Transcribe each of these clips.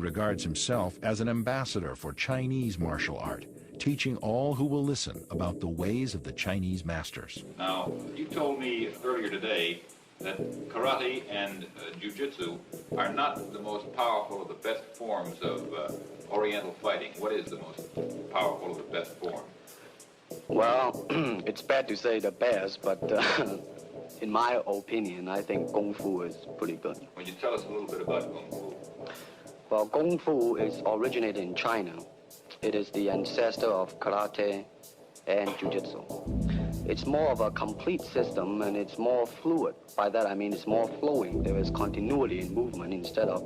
regards himself as an ambassador for Chinese martial art, teaching all who will listen about the ways of the Chinese masters. Now, you told me earlier today that karate and jiu-jitsu are not the most powerful of the best forms of Oriental fighting. What is the most powerful of the best form? Well, it's bad to say the best, but in my opinion, I think Kung Fu is pretty good. Would you tell us a little bit about Kung Fu? Well, Kung Fu is originated in China. It is the ancestor of karate and jiu-jitsu. It's more of a complete system, and it's more fluid. By that I mean it's more flowing. There is continuity in movement instead of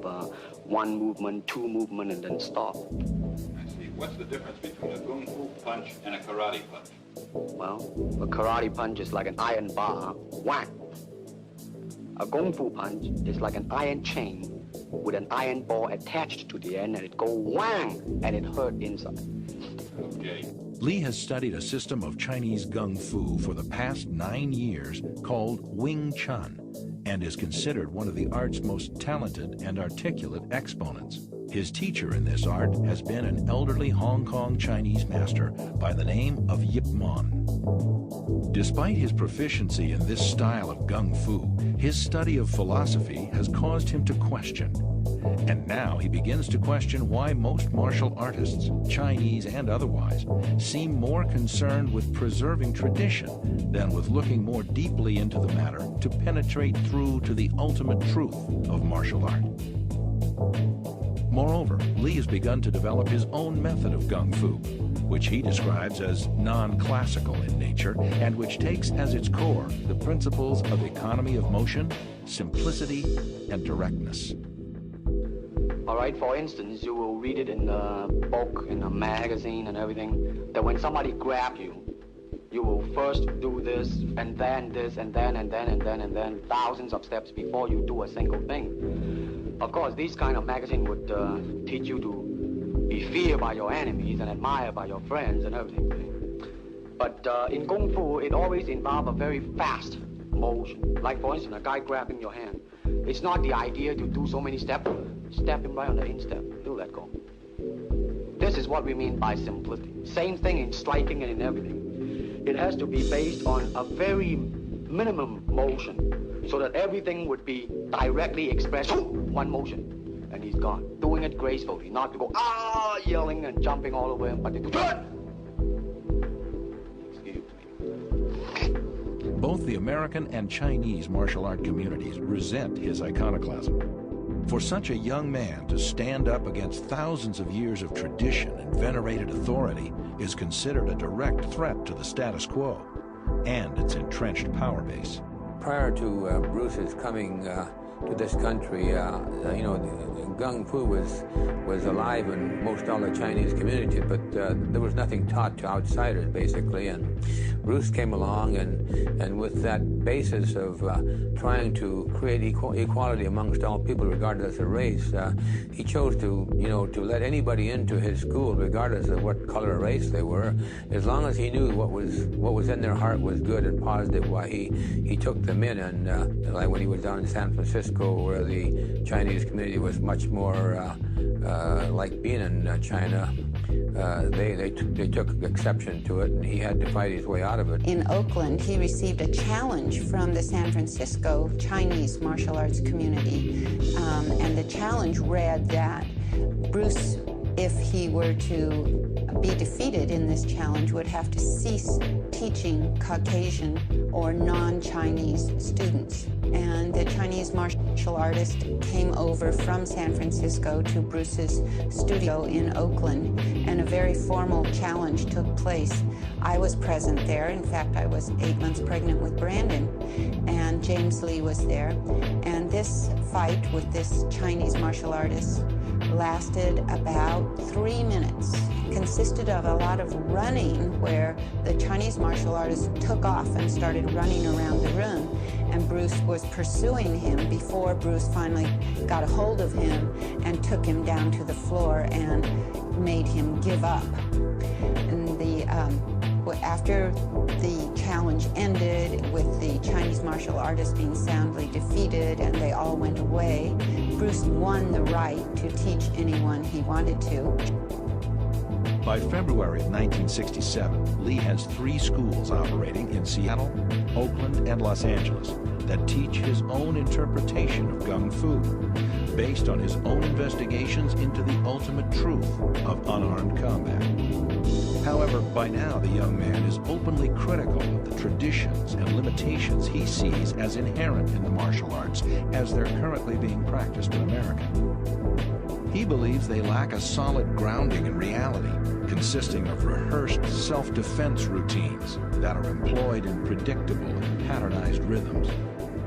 one movement, two movement, and then stop. I see. What's the difference between a Kung Fu punch and a karate punch? Well, a karate punch is like an iron bar, whack. A Kung Fu punch is like an iron chain with an iron ball attached to the end, and it go whang, and it hurt inside. Okay. Lee has studied a system of Chinese Gung Fu for the past 9 years called Wing Chun, and is considered one of the art's most talented and articulate exponents. His teacher in this art has been an elderly Hong Kong Chinese master by the name of Yip Man. Despite his proficiency in this style of Gung Fu, his study of philosophy has caused him to question. And now he begins to question why most martial artists, Chinese and otherwise, seem more concerned with preserving tradition than with looking more deeply into the matter to penetrate through to the ultimate truth of martial art. Moreover, Lee has begun to develop his own method of Gung Fu, which he describes as non-classical in nature and which takes as its core the principles of economy of motion, simplicity, and directness. All right, for instance, you will read it in a book, in a magazine and everything, that when somebody grabs you, you will first do this, and then this, and then, and then, and then, and then, thousands of steps before you do a single thing. Of course, these kind of magazine would teach you to be feared by your enemies and admired by your friends and everything. But in Kung Fu, it always involves a very fast motion. Like, for instance, a guy grabbing your hand. It's not the idea to do so many steps. Step him right on the instep. You let go. This is what we mean by simplicity. Same thing in striking and in everything. It has to be based on a very minimum motion so that everything would be directly expressed. One motion, and he's gone. Doing it gracefully, not to go, yelling and jumping all over him, but to do Both the American and Chinese martial art communities resent his iconoclasm. For such a young man to stand up against thousands of years of tradition and venerated authority is considered a direct threat to the status quo and its entrenched power base. Prior to Bruce's coming to this country, Gung Fu was alive in most all the Chinese community, but there was nothing taught to outsiders, basically. And Bruce came along, and with that basis of trying to create equality amongst all people, regardless of race, he chose to let anybody into his school, regardless of what color or race they were, as long as he knew what was in their heart was good and positive. Why he took them in, and like when he was down in San Francisco, where the Chinese community was much more like being in China, they took exception to it, and he had to fight his way out of it. In Oakland, he received a challenge from the San Francisco Chinese martial arts community, and the challenge read that Bruce, if he were to be defeated in this challenge, would have to cease teaching Caucasian or non-Chinese students. And the Chinese martial artist came over from San Francisco to Bruce's studio in Oakland, and a very formal challenge took place. I was present there. In fact, I was 8 months pregnant with Brandon, and James Lee was there. And this fight with this Chinese martial artist lasted about 3 minutes. It consisted of a lot of running, where the Chinese martial artist took off and started running around the room, and Bruce was pursuing him before Bruce finally got a hold of him and took him down to the floor and made him give up. And After the challenge ended, with the Chinese martial artists being soundly defeated and they all went away, Bruce won the right to teach anyone he wanted to. By February of 1967, Lee has 3 schools operating in Seattle, Oakland, and Los Angeles that teach his own interpretation of Gung Fu, based on his own investigations into the ultimate truth of unarmed combat. However, by now the young man is openly critical of the traditions and limitations he sees as inherent in the martial arts as they're currently being practiced in America. He believes they lack a solid grounding in reality, consisting of rehearsed self-defense routines that are employed in predictable and patternized rhythms.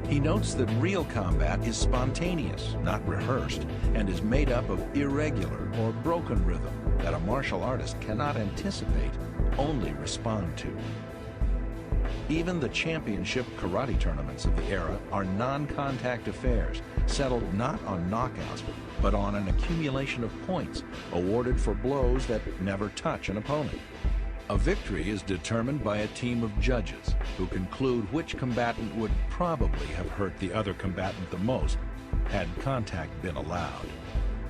He notes that real combat is spontaneous, not rehearsed, and is made up of irregular or broken rhythm that a martial artist cannot anticipate, only respond to. Even the championship karate tournaments of the era are non-contact affairs, settled not on knockouts, but on an accumulation of points awarded for blows that never touch an opponent. A victory is determined by a team of judges who conclude which combatant would probably have hurt the other combatant the most had contact been allowed.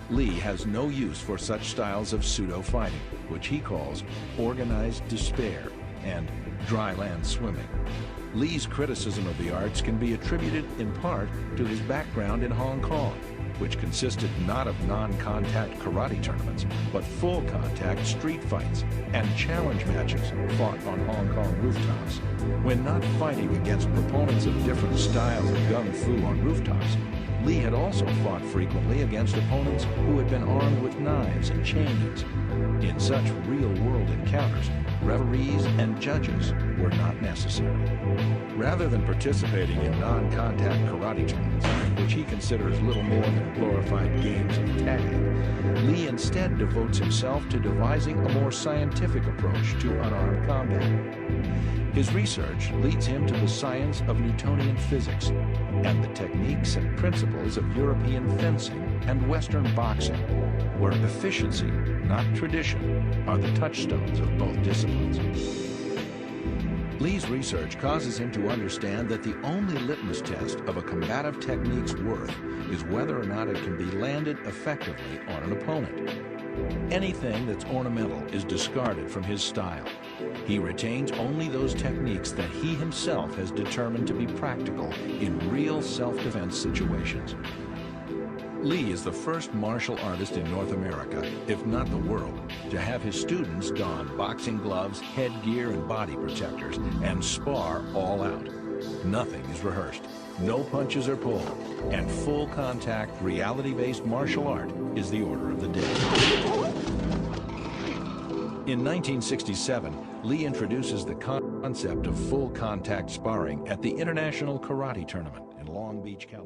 Lee has no use for such styles of pseudo-fighting, which he calls organized despair and dry land swimming. Lee's criticism of the arts can be attributed in part to his background in Hong Kong, which consisted not of non-contact karate tournaments, but full-contact street fights and challenge matches fought on Hong Kong rooftops. When not fighting against proponents of different styles of Gung Fu on rooftops, Lee had also fought frequently against opponents who had been armed with knives and chains. In such real-world encounters, referees and judges were not necessary. Rather than participating in non-contact karate tournaments, which he considers little more than glorified games of tag, Lee instead devotes himself to devising a more scientific approach to unarmed combat. His research leads him to the science of Newtonian physics and the techniques and principles of European fencing and Western boxing, where efficiency, not tradition, are the touchstones of both disciplines. Lee's research causes him to understand that the only litmus test of a combative technique's worth is whether or not it can be landed effectively on an opponent. Anything that's ornamental is discarded from his style. He retains only those techniques that he himself has determined to be practical in real self-defense situations. Lee is the first martial artist in North America, if not the world, to have his students don boxing gloves, headgear, and body protectors and spar all out. Nothing is rehearsed, no punches are pulled, and full contact, reality-based martial art is the order of the day. In 1967, Lee introduces the concept of full contact sparring at the International Karate Tournament in Long Beach, California.